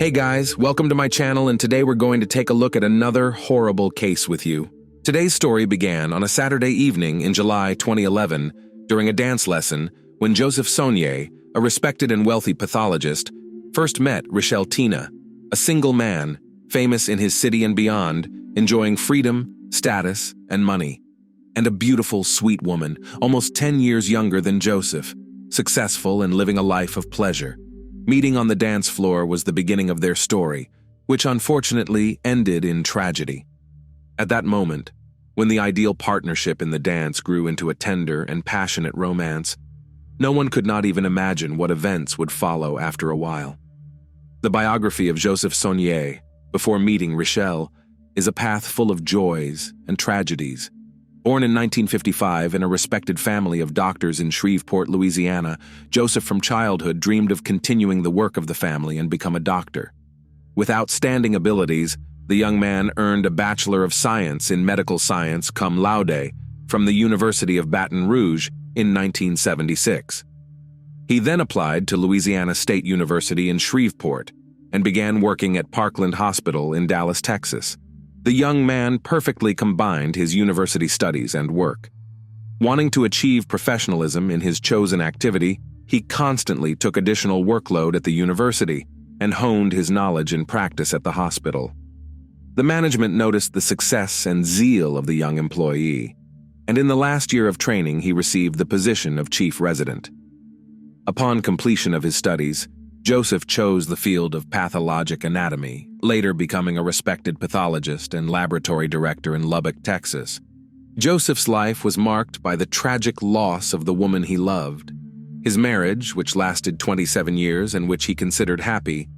Hey guys, welcome to my channel, and today we're going to take a look at another horrible case with you. Today's story began on a Saturday evening in July 2011 during a dance lesson when Joseph Sonnier, a respected and wealthy pathologist, first met Richelle Tina, a single man, famous in his city and beyond, enjoying freedom, status, and money. And a beautiful, sweet woman, almost 10 years younger than Joseph, successful and living a life of pleasure. Meeting on the dance floor was the beginning of their story, which unfortunately ended in tragedy. At that moment, when the ideal partnership in the dance grew into a tender and passionate romance, no one could not even imagine what events would follow after a while. The biography of Joseph Sonnier, before meeting Richelle, is a path full of joys and tragedies. Born in 1955 in a respected family of doctors in Shreveport, Louisiana, Joseph from childhood dreamed of continuing the work of the family and become a doctor. With outstanding abilities, the young man earned a Bachelor of Science in Medical Science cum laude from the University of Baton Rouge in 1976. He then applied to Louisiana State University in Shreveport and began working at Parkland Hospital in Dallas, Texas. The young man perfectly combined his university studies and work. Wanting to achieve professionalism in his chosen activity, he constantly took additional workload at the university and honed his knowledge and practice at the hospital. The management noticed the success and zeal of the young employee, and in the last year of training he received the position of chief resident. Upon completion of his studies, Joseph chose the field of pathologic anatomy, later becoming a respected pathologist and laboratory director in Lubbock, Texas. Joseph's life was marked by the tragic loss of the woman he loved. His marriage, which lasted 27 years and which he considered happy,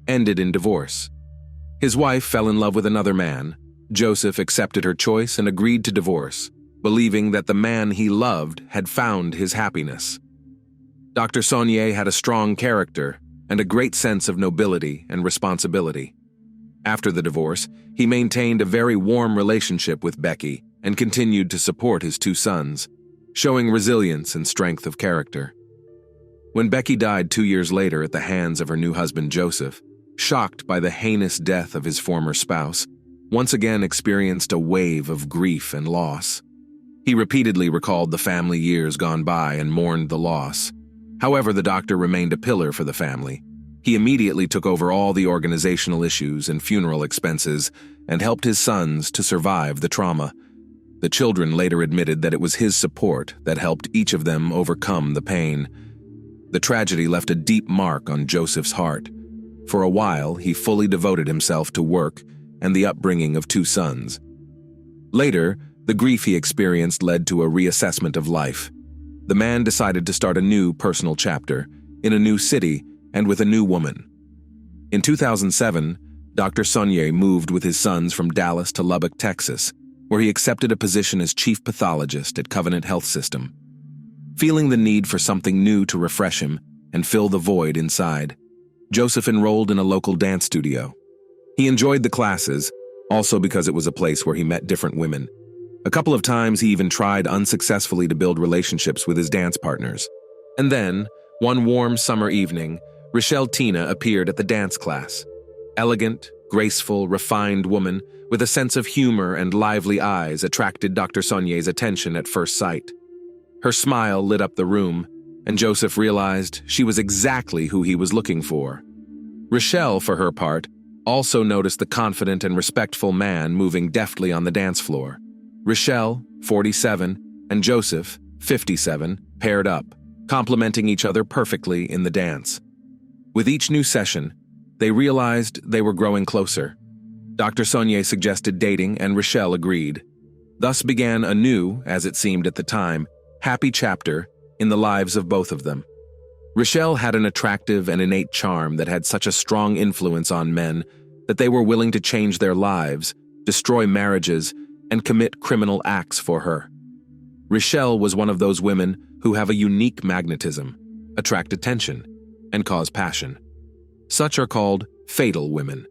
ended in divorce. His wife fell in love with another man. Joseph accepted her choice and agreed to divorce, believing that the man he loved had found his happiness. Dr. Sonnier had a strong character and a great sense of nobility and responsibility. After the divorce, he maintained a very warm relationship with Becky and continued to support his two sons, showing resilience and strength of character. When Becky died 2 years later at the hands of her new husband Joseph, shocked by the heinous death of his former spouse, once again experienced a wave of grief and loss. He repeatedly recalled the family years gone by and mourned the loss. However, the doctor remained a pillar for the family. He immediately took over all the organizational issues and funeral expenses and helped his sons to survive the trauma. The children later admitted that it was his support that helped each of them overcome the pain. The tragedy left a deep mark on Joseph's heart. For a while, he fully devoted himself to work and the upbringing of two sons. Later, the grief he experienced led to a reassessment of life. The man decided to start a new personal chapter, in a new city and with a new woman. In 2007, Dr. Sonnier moved with his sons from Dallas to Lubbock, Texas, where he accepted a position as chief pathologist at Covenant Health System. Feeling the need for something new to refresh him and fill the void inside, Joseph enrolled in a local dance studio. He enjoyed the classes, also because it was a place where he met different women. A couple of times he even tried unsuccessfully to build relationships with his dance partners. And then, one warm summer evening, Richelle Tina appeared at the dance class. Elegant, graceful, refined woman with a sense of humor and lively eyes attracted Dr. Sonnier's attention at first sight. Her smile lit up the room, and Joseph realized she was exactly who he was looking for. Richelle, for her part, also noticed the confident and respectful man moving deftly on the dance floor. Richelle, 47, and Joseph, 57, paired up, complementing each other perfectly in the dance. With each new session, they realized they were growing closer. Dr. Sonnier suggested dating, and Richelle agreed. Thus began a new, as it seemed at the time, happy chapter in the lives of both of them. Richelle had an attractive and innate charm that had such a strong influence on men that they were willing to change their lives, destroy marriages, and commit criminal acts for her. Richelle was one of those women who have a unique magnetism, attract attention, and cause passion. Such are called fatal women.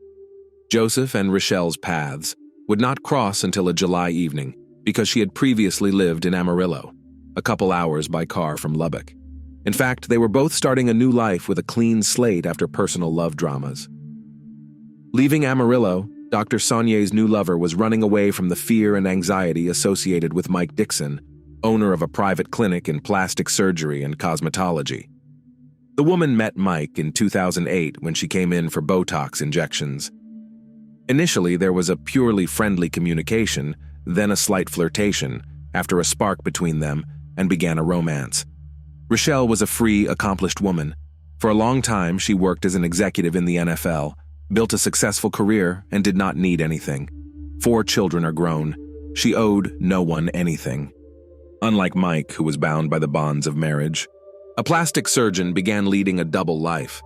Joseph and Richelle's paths would not cross until a July evening because she had previously lived in Amarillo, a couple hours by car from Lubbock. In fact, they were both starting a new life with a clean slate after personal love dramas. Leaving Amarillo, Dr. Sonnier's new lover was running away from the fear and anxiety associated with Mike Dixon, owner of a private clinic in plastic surgery and cosmetology. The woman met Mike in 2008 when she came in for Botox injections. Initially, there was a purely friendly communication, then a slight flirtation, after a spark between them, and began a romance. Richelle was a free, accomplished woman. For a long time, she worked as an executive in the NFL, built a successful career, and did not need anything. 4 children are grown. She owed no one anything. Unlike Mike, who was bound by the bonds of marriage. A plastic surgeon began leading a double life.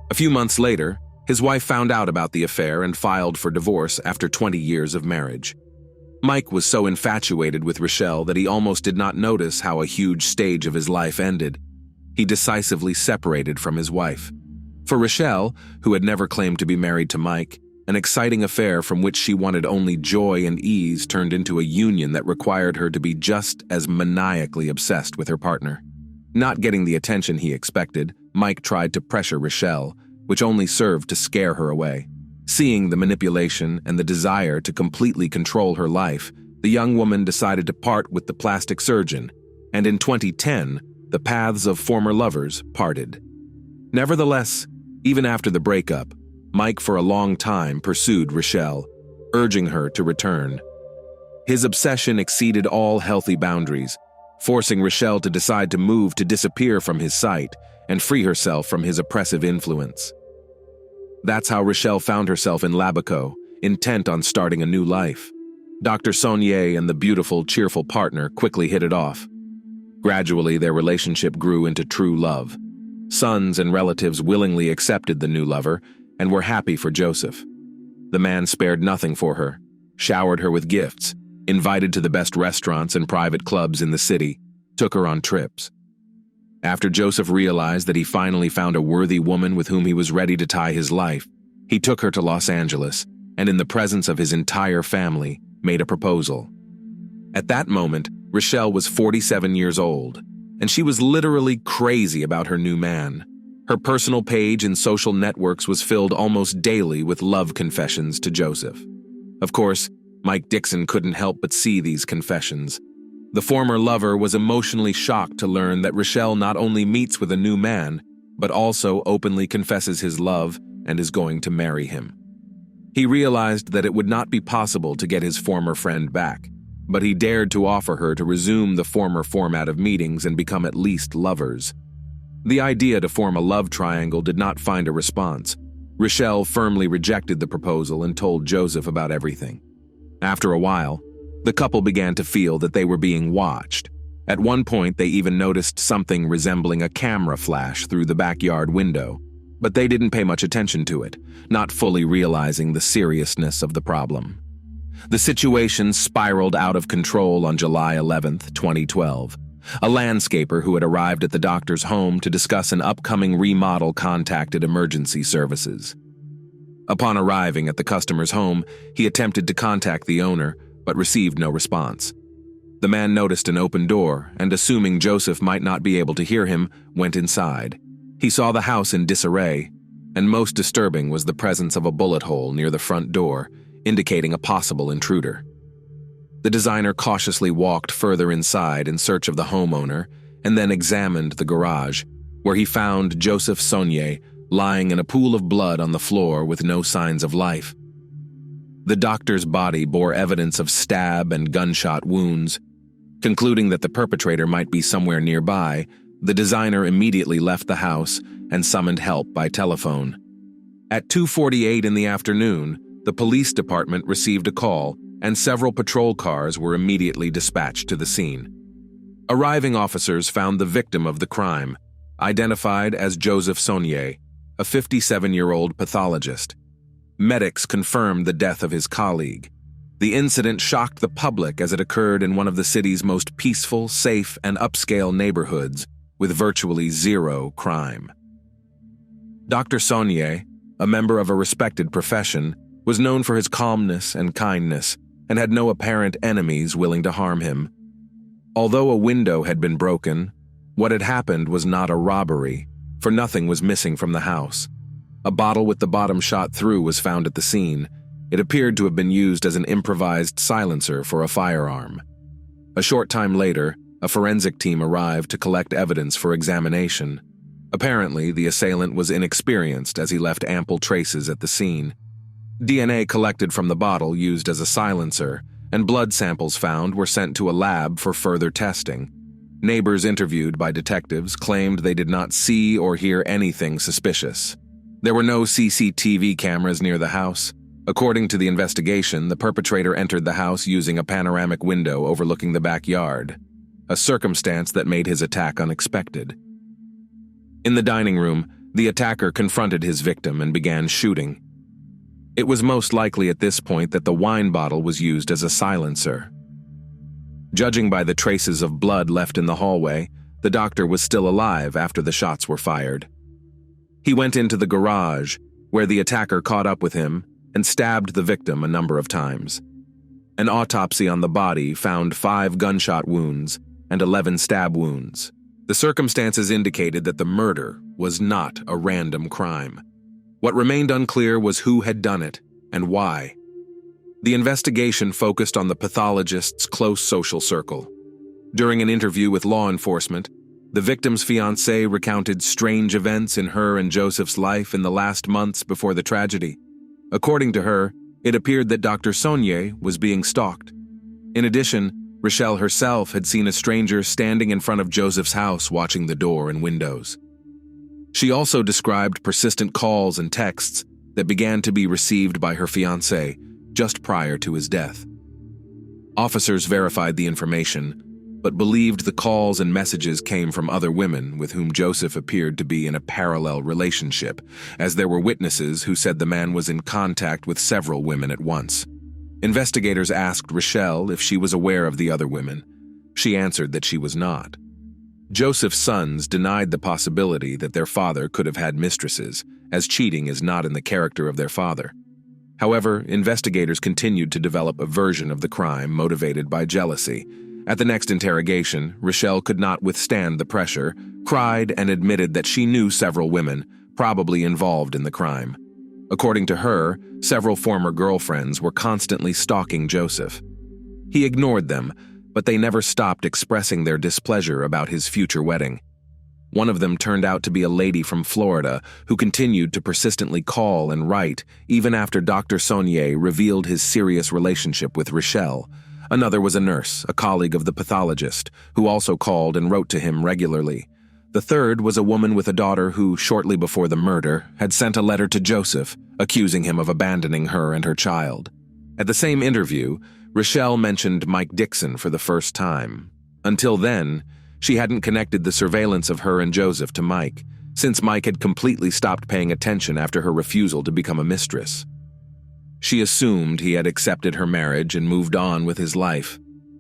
A few months later, his wife found out about the affair and filed for divorce after 20 years of marriage. Mike was so infatuated with Richelle that he almost did not notice how a huge stage of his life ended. He decisively separated from his wife. For Richelle, who had never claimed to be married to Mike, an exciting affair from which she wanted only joy and ease turned into a union that required her to be just as maniacally obsessed with her partner. Not getting the attention he expected, Mike tried to pressure Richelle, which only served to scare her away. Seeing the manipulation and the desire to completely control her life, the young woman decided to part with the plastic surgeon, and in 2010, the paths of former lovers parted. Nevertheless, even after the breakup, Mike for a long time pursued Richelle, urging her to return. His obsession exceeded all healthy boundaries, forcing Richelle to decide to move to disappear from his sight and free herself from his oppressive influence. That's how Richelle found herself in Labico, intent on starting a new life. Dr. Sonnier and the beautiful, cheerful partner quickly hit it off. Gradually, their relationship grew into true love. Sons and relatives willingly accepted the new lover and were happy for Joseph. The man spared nothing for her, showered her with gifts, invited to the best restaurants and private clubs in the city, took her on trips. After Joseph realized that he finally found a worthy woman with whom he was ready to tie his life, he took her to Los Angeles and, in the presence of his entire family, made a proposal. At that moment, Richelle was 47 years old, and she was literally crazy about her new man. Her personal page in social networks was filled almost daily with love confessions to Joseph. Of course, Mike Dixon couldn't help but see these confessions. The former lover was emotionally shocked to learn that Richelle not only meets with a new man, but also openly confesses his love and is going to marry him. He realized that it would not be possible to get his former friend back, but he dared to offer her to resume the former format of meetings and become at least lovers. The idea to form a love triangle did not find a response. Richelle firmly rejected the proposal and told Joseph about everything. After a while, the couple began to feel that they were being watched. At one point, they even noticed something resembling a camera flash through the backyard window, but they didn't pay much attention to it, not fully realizing the seriousness of the problem. The situation spiraled out of control on July 11, 2012. A landscaper who had arrived at the doctor's home to discuss an upcoming remodel contacted emergency services. Upon arriving at the customer's home, he attempted to contact the owner, but received no response. The man noticed an open door and, assuming Joseph might not be able to hear him, went inside. He saw the house in disarray, and most disturbing was the presence of a bullet hole near the front door, indicating a possible intruder. The designer cautiously walked further inside in search of the homeowner and then examined the garage, where he found Joseph Sonnier lying in a pool of blood on the floor with no signs of life. The doctor's body bore evidence of stab and gunshot wounds. Concluding that the perpetrator might be somewhere nearby, the designer immediately left the house and summoned help by telephone. At 2:48 in the afternoon, the police department received a call, and several patrol cars were immediately dispatched to the scene. Arriving officers found the victim of the crime, identified as Joseph Sonnier, a 57-year-old pathologist. Medics confirmed the death of his colleague. The incident shocked the public as it occurred in one of the city's most peaceful, safe, and upscale neighborhoods, with virtually zero crime. Dr. Sonnier, a member of a respected profession, was known for his calmness and kindness, and had no apparent enemies willing to harm him. Although a window had been broken, what had happened was not a robbery, for nothing was missing from the house. A bottle with the bottom shot through was found at the scene. It appeared to have been used as an improvised silencer for a firearm. A short time later, a forensic team arrived to collect evidence for examination. Apparently, the assailant was inexperienced as he left ample traces at the scene. DNA collected from the bottle used as a silencer, and blood samples found were sent to a lab for further testing. Neighbors interviewed by detectives claimed they did not see or hear anything suspicious. There were no CCTV cameras near the house. According to the investigation, the perpetrator entered the house using a panoramic window overlooking the backyard, a circumstance that made his attack unexpected. In the dining room, the attacker confronted his victim and began shooting. It was most likely at this point that the wine bottle was used as a silencer. Judging by the traces of blood left in the hallway, the doctor was still alive after the shots were fired. He went into the garage, where the attacker caught up with him and stabbed the victim a number of times. An autopsy on the body found 5 gunshot wounds and 11 stab wounds. The circumstances indicated that the murder was not a random crime. What remained unclear was who had done it and why. The investigation focused on the pathologist's close social circle. During an interview with law enforcement, the victim's fiancée recounted strange events in her and Joseph's life in the last months before the tragedy. According to her, it appeared that Dr. Sonnier was being stalked. In addition, Richelle herself had seen a stranger standing in front of Joseph's house watching the door and windows. She also described persistent calls and texts that began to be received by her fiancé just prior to his death. Officers verified the information, but believed the calls and messages came from other women with whom Joseph appeared to be in a parallel relationship, as there were witnesses who said the man was in contact with several women at once. Investigators asked Richelle if she was aware of the other women. She answered that she was not. Joseph's sons denied the possibility that their father could have had mistresses, as cheating is not in the character of their father. However, investigators continued to develop a version of the crime motivated by jealousy. At the next interrogation, Richelle could not withstand the pressure, cried, and admitted that she knew several women, probably involved in the crime. According to her, several former girlfriends were constantly stalking Joseph. He ignored them, but they never stopped expressing their displeasure about his future wedding. One of them turned out to be a lady from Florida who continued to persistently call and write even after Dr. Sonnier revealed his serious relationship with Richelle. Another was a nurse, a colleague of the pathologist, who also called and wrote to him regularly. The third was a woman with a daughter who, shortly before the murder, had sent a letter to Joseph, accusing him of abandoning her and her child. At the same interview, Richelle mentioned Mike Dixon for the first time. Until then, she hadn't connected the surveillance of her and Joseph to Mike, since Mike had completely stopped paying attention after her refusal to become a mistress. She assumed he had accepted her marriage and moved on with his life.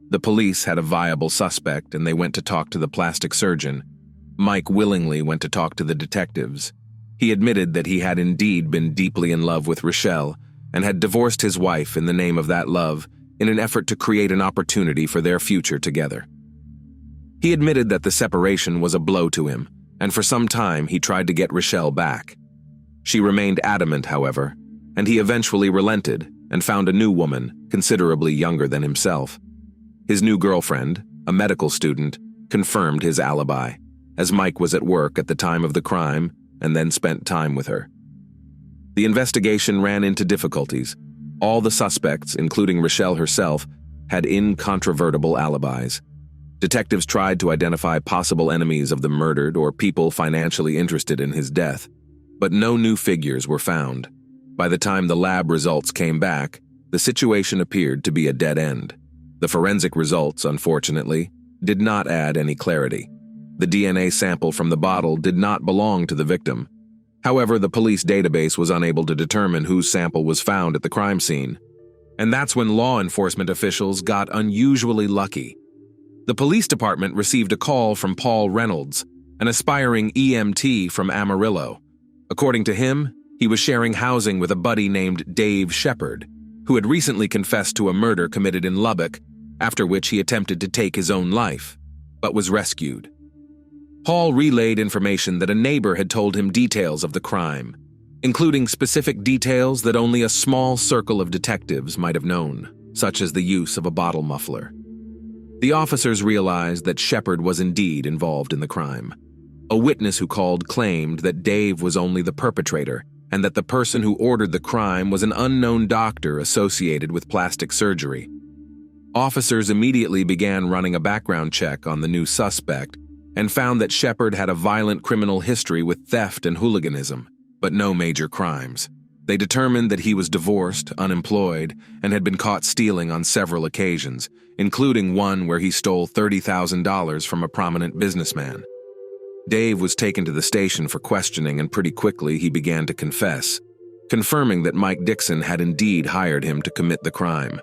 The police had a viable suspect and they went to talk to the plastic surgeon. Mike willingly went to talk to the detectives. He admitted that he had indeed been deeply in love with Richelle and had divorced his wife in the name of that love in an effort to create an opportunity for their future together. He admitted that the separation was a blow to him, and for some time he tried to get Richelle back. She remained adamant, however, and he eventually relented and found a new woman, considerably younger than himself. His new girlfriend, a medical student, confirmed his alibi, as Mike was at work at the time of the crime and then spent time with her. The investigation ran into difficulties. All the suspects, including Richelle herself, had incontrovertible alibis. Detectives tried to identify possible enemies of the murdered or people financially interested in his death, but no new figures were found. By the time the lab results came back, the situation appeared to be a dead end. The forensic results, unfortunately, did not add any clarity. The DNA sample from the bottle did not belong to the victim. However, the police database was unable to determine whose sample was found at the crime scene. And that's when law enforcement officials got unusually lucky. The police department received a call from Paul Reynolds, an aspiring EMT from Amarillo. According to him, he was sharing housing with a buddy named Dave Shepard, who had recently confessed to a murder committed in Lubbock, after which he attempted to take his own life, but was rescued. Paul relayed information that a neighbor had told him details of the crime. including specific details that only a small circle of detectives might have known, such as the use of a bottle muffler. The officers realized that Shepard was indeed involved in the crime. A witness who called claimed that Dave was only the perpetrator and that the person who ordered the crime was an unknown doctor associated with plastic surgery. Officers immediately began running a background check on the new suspect and found that Shepard had a violent criminal history with theft and hooliganism, but no major crimes. They determined that he was divorced, unemployed, and had been caught stealing on several occasions, including one where he stole $30,000 from a prominent businessman. Dave was taken to the station for questioning, and pretty quickly he began to confess, confirming that Mike Dixon had indeed hired him to commit the crime.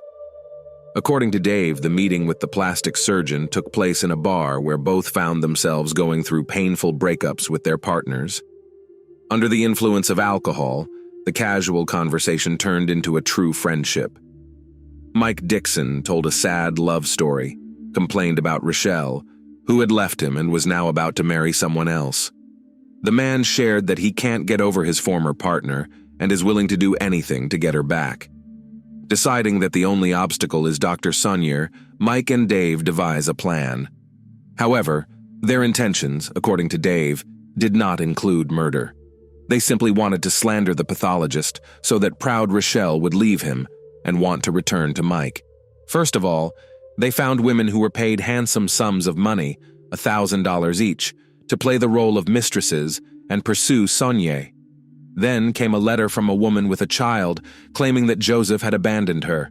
According to Dave, the meeting with the plastic surgeon took place in a bar where both found themselves going through painful breakups with their partners. Under the influence of alcohol, the casual conversation turned into a true friendship. Mike Dixon told a sad love story, complained about Richelle, who had left him and was now about to marry someone else. The man shared that he can't get over his former partner and is willing to do anything to get her back. Deciding that the only obstacle is Dr. Sonnier, Mike and Dave devise a plan. However, their intentions, according to Dave, did not include murder. They simply wanted to slander the pathologist so that proud Richelle would leave him and want to return to Mike. First of all, they found women who were paid handsome sums of money, $1,000 each, to play the role of mistresses and pursue Sonnier. Then came a letter from a woman with a child claiming that Joseph had abandoned her.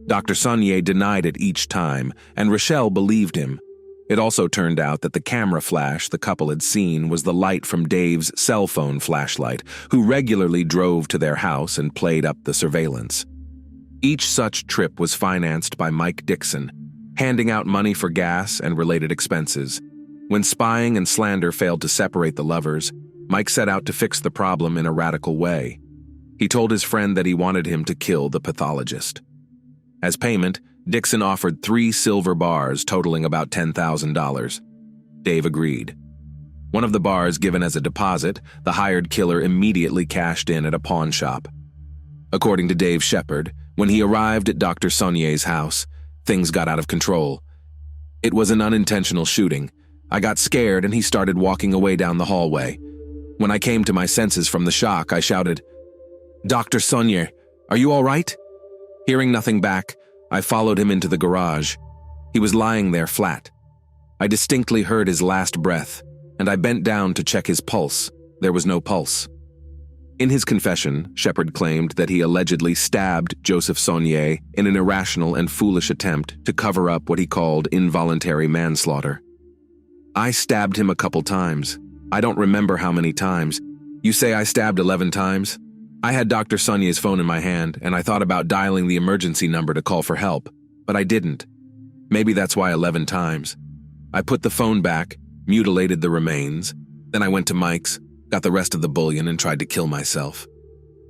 Dr. Sonnier denied it each time, and Richelle believed him. It also turned out that the camera flash the couple had seen was the light from Dave's cell phone flashlight, who regularly drove to their house and played up the surveillance. Each such trip was financed by Mike Dixon, handing out money for gas and related expenses. When spying and slander failed to separate the lovers, Mike set out to fix the problem in a radical way. He told his friend that he wanted him to kill the pathologist. As payment, Dixon offered 3 silver bars totaling about $10,000. Dave agreed. One of the bars given as a deposit, the hired killer immediately cashed in at a pawn shop. According to Dave Shepard, when he arrived at Dr. Sonnier's house, things got out of control. It was an unintentional shooting. I got scared and he started walking away down the hallway. When I came to my senses from the shock, I shouted, "Dr. Sonnier, are you all right?" Hearing nothing back, I followed him into the garage. He was lying there flat. I distinctly heard his last breath, and I bent down to check his pulse. There was no pulse. In his confession, Shepard claimed that he allegedly stabbed Joseph Sonnier in an irrational and foolish attempt to cover up what he called involuntary manslaughter. "I stabbed him a couple times. I don't remember how many times. You say I stabbed 11 times? I had Dr. Sonnier's phone in my hand, and I thought about dialing the emergency number to call for help, but I didn't. Maybe that's why 11 times. I put the phone back, mutilated the remains, then I went to Mike's, got the rest of the bullion, and tried to kill myself."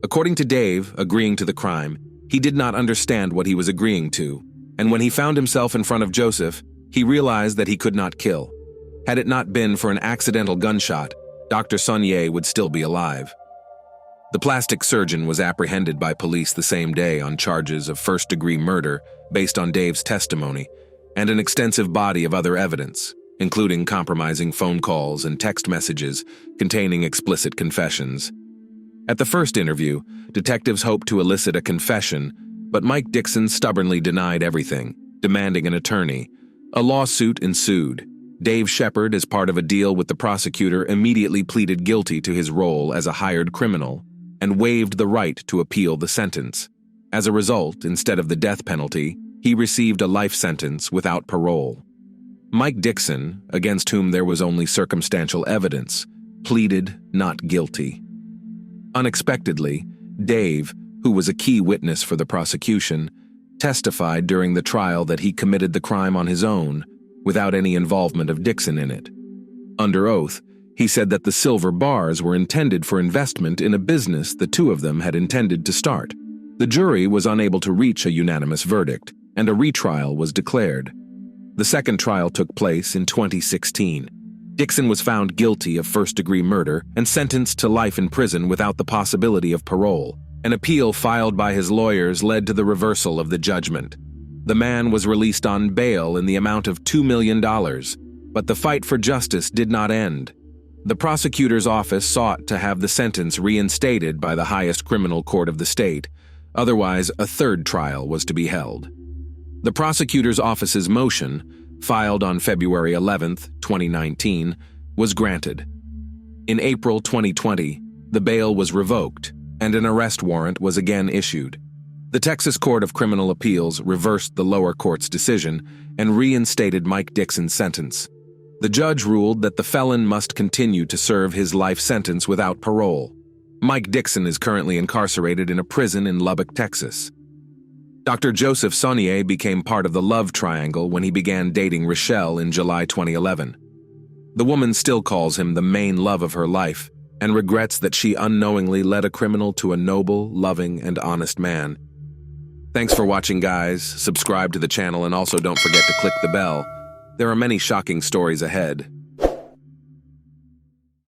According to Dave, agreeing to the crime, he did not understand what he was agreeing to, and when he found himself in front of Joseph, he realized that he could not kill. Had it not been for an accidental gunshot, Dr. Sonnier would still be alive. The plastic surgeon was apprehended by police the same day on charges of first-degree murder based on Dave's testimony and an extensive body of other evidence, including compromising phone calls and text messages containing explicit confessions. At the first interview, detectives hoped to elicit a confession, but Mike Dixon stubbornly denied everything, demanding an attorney. A lawsuit ensued. Dave Shepard, as part of a deal with the prosecutor, immediately pleaded guilty to his role as a hired criminal and waived the right to appeal the sentence. As a result, instead of the death penalty, he received a life sentence without parole. Mike Dixon, against whom there was only circumstantial evidence, pleaded not guilty. Unexpectedly, Dave, who was a key witness for the prosecution, testified during the trial that he committed the crime on his own, without any involvement of Dixon in it. Under oath, he said that the silver bars were intended for investment in a business the two of them had intended to start. The jury was unable to reach a unanimous verdict, and a retrial was declared. The second trial took place in 2016. Dixon was found guilty of first-degree murder and sentenced to life in prison without the possibility of parole. An appeal filed by his lawyers led to the reversal of the judgment. The man was released on bail in the amount of $2 million, but the fight for justice did not end. The prosecutor's office sought to have the sentence reinstated by the highest criminal court of the state. Otherwise, a third trial was to be held. The prosecutor's office's motion, filed on February 11, 2019, was granted. In April 2020, the bail was revoked, and an arrest warrant was again issued. The Texas Court of Criminal Appeals reversed the lower court's decision and reinstated Mike Dixon's sentence. The judge ruled that the felon must continue to serve his life sentence without parole. Mike Dixon is currently incarcerated in a prison in Lubbock, Texas. Dr. Joseph Sonnier became part of the love triangle when he began dating Richelle in July 2011. The woman still calls him the main love of her life and regrets that she unknowingly led a criminal to a noble, loving, and honest man. Thanks for watching, guys. Subscribe to the channel and also don't forget to click the bell. There are many shocking stories ahead.